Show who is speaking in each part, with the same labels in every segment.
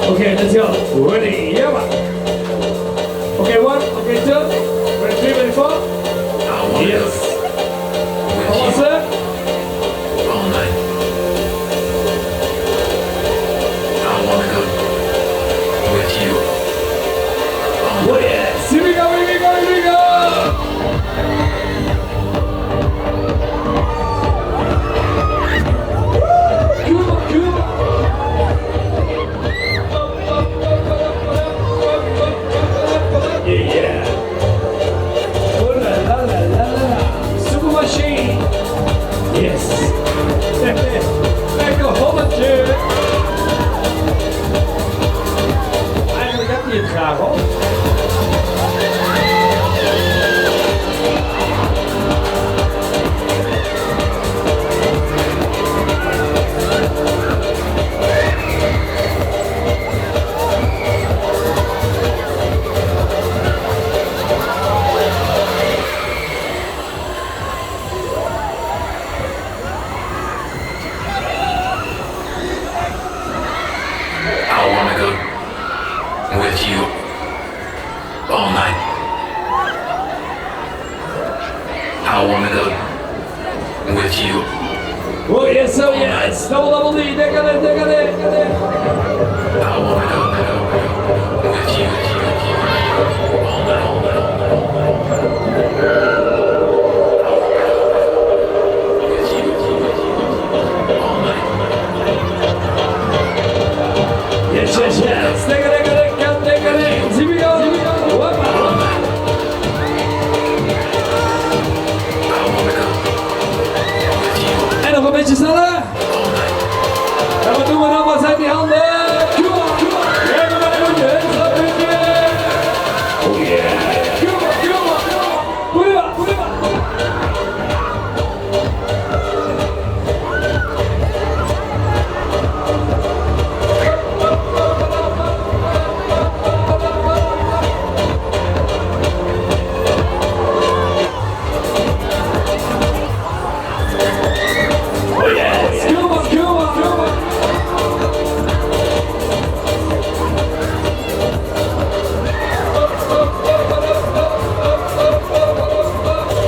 Speaker 1: Okay, let's go. Ready? Yeah, man. Okay, one. Okay, two. Ready, three, ready, four. Yes. How was it?
Speaker 2: All night. I wanna go with you.
Speaker 1: Oh yes. Here we go, here we go, here we go. Cuba, Cuba. Yeah. Oh la la la la la. Super machine. Yes. Lekker holletje. Eigenlijk heb je het graag hoor.
Speaker 2: I wanna go with you all night. I wanna go with you.
Speaker 1: Oh yes, oh yes. Double D. Deca.
Speaker 2: I wanna go with you all night. With you all night.
Speaker 1: Yes, yes, yes. Deca. Here we go. Hoppa.
Speaker 2: I wanna go with you
Speaker 1: En nog een beetje sneller.
Speaker 2: all night.
Speaker 1: En wat doen we dan? Wat zijn die handen? Cuba. Even maar een puntje. Dat puntje. Oh yeah. Cuba. Oh yes. Cuba.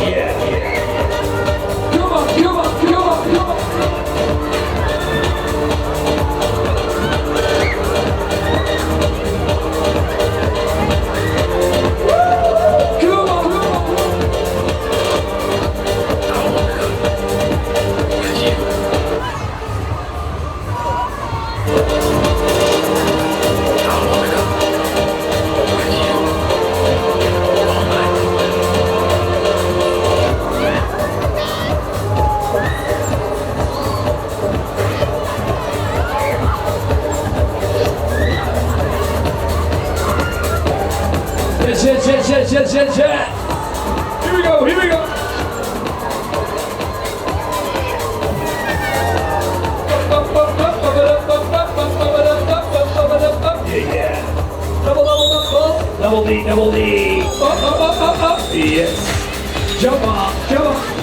Speaker 1: Yeah. Cuba.
Speaker 2: I wanna go with you. I wanna go with you all night.
Speaker 1: Yes. Here we go. Yeah. Double D. Yes. Jump up.